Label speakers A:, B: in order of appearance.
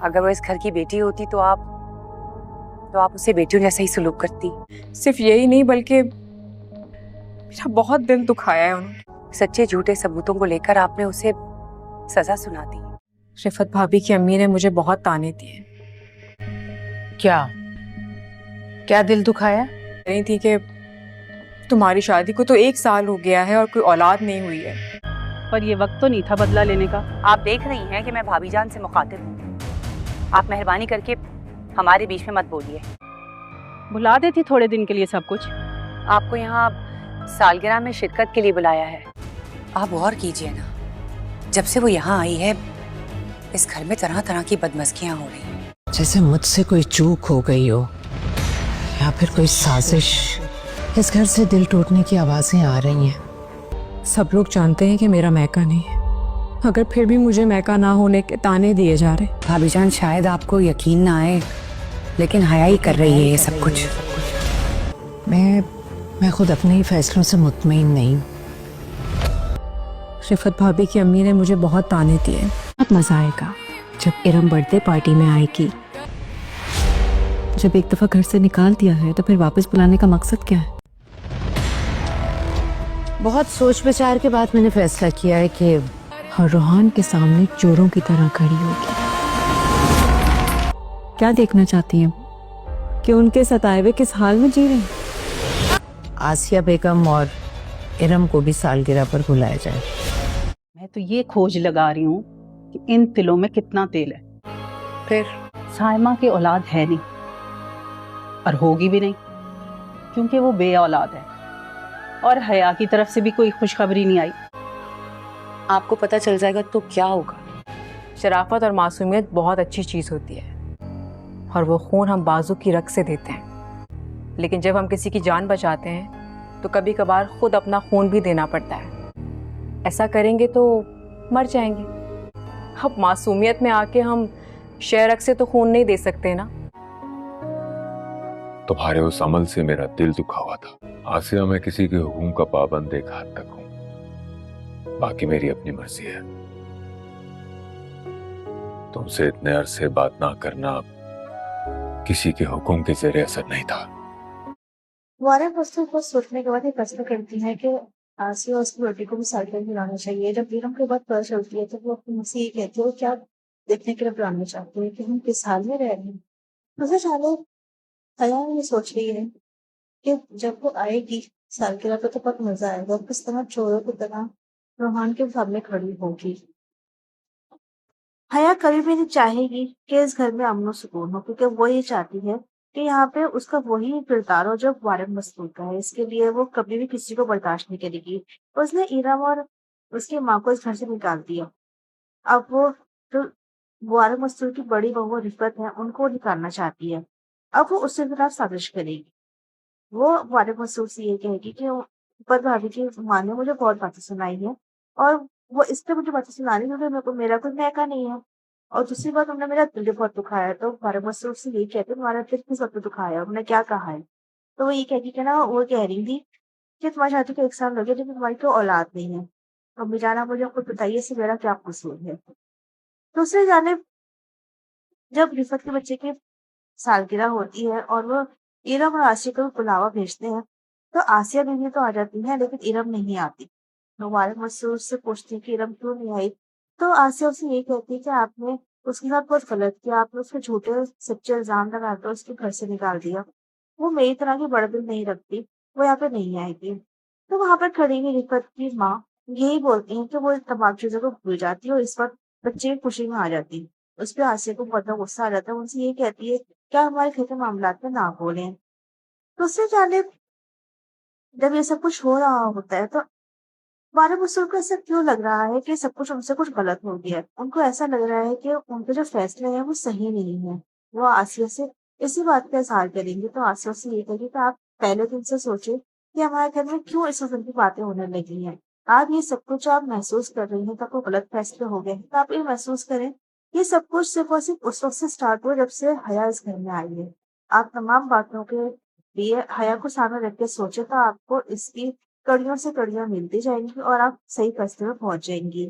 A: अगर वो इस घर की बेटी होती तो आप उसे बेटियों जैसा ही सलूक करती।
B: सिर्फ यही नहीं बल्कि मेरा बहुत दिल दुखाया है उन्होंने।
A: सच्चे झूठे सबूतों को लेकर आपने उसे सजा सुना दी।
B: रिफत भाभी की अम्मी ने मुझे बहुत ताने दिए।
C: क्या क्या दिल दुखाया?
B: नहीं थी कि तुम्हारी शादी को तो 1 साल हो गया है और कोई औलाद नहीं हुई है।
D: पर ये वक्त तो नहीं था बदला लेने का।
A: आप देख रही हैं कि मैं भाभी जान से मुखातिब हूँ। आप मेहरबानी करके हमारे बीच में मत बोलिए।
D: भुला देती थोड़े दिन के लिए सब कुछ।
A: आपको यहाँ सालगिरह में शिरकत के लिए बुलाया है। आप गौर कीजिए ना, जब से वो यहाँ आई है इस घर में तरह तरह की बदमज़गियाँ हो रही हैं।
C: जैसे मुझसे कोई चूक हो गई हो या फिर कोई साजिश। इस घर से दिल टूटने की आवाजें आ रही हैं।
B: सब लोग जानते हैं कि मेरा मैका नहीं है, अगर फिर भी मुझे मैका ना होने के ताने दिए जा रहे।
A: भाभी जान, शायद आपको यकीन ना आए लेकिन हया ही कर रही है ये सब कुछ।
C: मैं खुद अपने ही फैसलों से मुतमईन नहीं।
B: रिफत भाभी की अम्मी ने मुझे बहुत ताने दिए।
E: बहुत मजा आएगा जब इरम बर्थडे पार्टी में आएगी। जब एक दफा घर से निकाल दिया है तो फिर वापस बुलाने का मकसद क्या है?
C: बहुत सोच विचार के बाद मैंने फैसला किया है कि
E: और रोहान के सामने चोरों की तरह खड़ी होगी। क्या देखना चाहती हैं कि उनके सताए हुए किस हाल में जी रहे हैं?
C: आसिया बेगम और इरम को भी सालगिरह पर बुलाया जाए।
D: मैं तो ये खोज लगा रही हूँ कि इन तिलों में कितना तेल है।
A: फिर
D: साइमा की औलाद है नहीं और होगी भी नहीं, क्योंकि वो बे औलाद है और हया की तरफ से भी कोई खुशखबरी नहीं आई।
A: आपको पता चल जाएगा तो क्या होगा।
B: शराफत और मासूमियत बहुत अच्छी चीज़ होती है और वो खून हम बाजू की रग से देते हैं, लेकिन जब हम किसी की जान बचाते हैं तो कभी कभार खुद अपना खून भी देना पड़ता है। ऐसा करेंगे तो मर जाएंगे। अब मासूमियत में आके हम शेरक से तो खून नहीं दे सकते ना।
F: तुम्हारे उस अमल से मेरा दिल दुखा हुआ था। आसिया, मैं किसी के हुक्म का पाबंद एक हद तक हूं, बाकी मेरी अपनी मर्जी है। तुमसे इतने अरसे बात ना करना किसी के हुक्म के ज़ेरे असर नहीं था।
G: वारन वस्तु को सोचने के बाद ये प्रश्न करती है कि आसिया और उसकी बेटी को भी साइकिल बुलाना चाहिए। जब इरम के बाद पता चलती है तो वो अपनी मुझसे ये कहती है क्या देखने के लिए बुलाना चाहती है कि हम किस हाल में रह रहे हैं। मुझे शायद हया ये सोच रही है कि जब वो आएगी सालगिरह पे तो बहुत मजा आएगा, किस तरह चोरों की तरह रोहान के सामने खड़ी होगी। हया कभी भी नहीं चाहेगी कि इस घर में अमन सुकून हो, क्योंकि वो ये चाहती है कि यहाँ पे उसका वही किरदार हो जो वारन मस्तूर का है। इसके लिए वो कभी भी किसी को बर्दाश्त नहीं करेगी। उसने इरम और उसकी माँ को इस घर से निकाल दिया। अब वो जो वारन मस्तूर की बड़ी बहू रिफत है उनको निकालना चाहती है। अब वो उसके खिलाफ साजिश करेगी। वो वारन मस्तूर से ये कहेगी कि ऊपर भाभी की माँ ने मुझे बहुत बातें सुनाई है और वो इसलिए मुझे बातें सुना रही है क्योंकि मेरे को मेरा कोई मैका नहीं है। और दूसरी बात, तुमने मेरा दिल बहुत दुखाया है। तो वारन मस्तूर से यही कहते तुम्हारा दिल किस वक्त दुखाया है, उन्होंने क्या कहा है। तो वो ये कहती कि ना, वो कह रही थी कि तुम्हारी शादी को 1 साल हो गया लेकिन तुम्हारी तो औलाद नहीं है। अम्मी जान, आप मुझे खुद बताइए इससे मेरा क्या कसूर है। दूसरी जानिब जब रिफत के बच्चे की सालगिरह होती है और वो इरम और आसिया को बुलावा भेजते हैं तो आसिया बीवी तो आ जाती है लेकिन इरम नहीं आती। तो वारन मसूद से पूछती है कि इरम क्यों नहीं आई। तो आसिया उसे ये कहती है कि आपने उसके साथ बहुत गलत किया, आपने उसके झूठे सच्चे इल्जाम लगाकर उसके घर से निकाल दिया। वो मेरी तरह की बड़ा दिल नहीं रखती, वो यहाँ पे नहीं आएगी। तो वहां पर खड़ी हुई रिफत की माँ यही बोलती है कि वो तमाम चीजों को भूल जाती है और इस वक्त बच्चे की खुशी में आ जाती है। उस पर आसिया को बहुत गुस्सा आ जाता है। उनसे ये कहती है क्या हमारे घर के मामलात में ना बोलें। दूसरी जानिब जब ये सब कुछ हो रहा होता है तो वारन मसूद को ऐसा क्यों लग रहा है कि सब कुछ उनसे कुछ गलत हो गया है। उनको ऐसा लग रहा है कि उनके जो फैसले हैं वो सही नहीं है। वो आसिया से इसी बात का इजहार करेंगे। तो आसिया से ये कहेगी कि आप पहले दिन से सोचे कि हमारे घर में क्यों इस किस्म की बातें होने लगी हैं। आप ये सब कुछ आप महसूस कर रही हैं तो आपको गलत फैसले हो गए हैं। तो आप ये महसूस करें ये सब कुछ सिर्फ और सिर्फ उस वक्त से स्टार्ट हुआ जब से हया इस घर में आई है। आप तमाम बातों के लिए हया को सामने रख के सोचे तो आपको इसकी कड़ियों से कड़ियां मिलती जाएंगी और आप सही फैसले में पहुंच जाएंगी।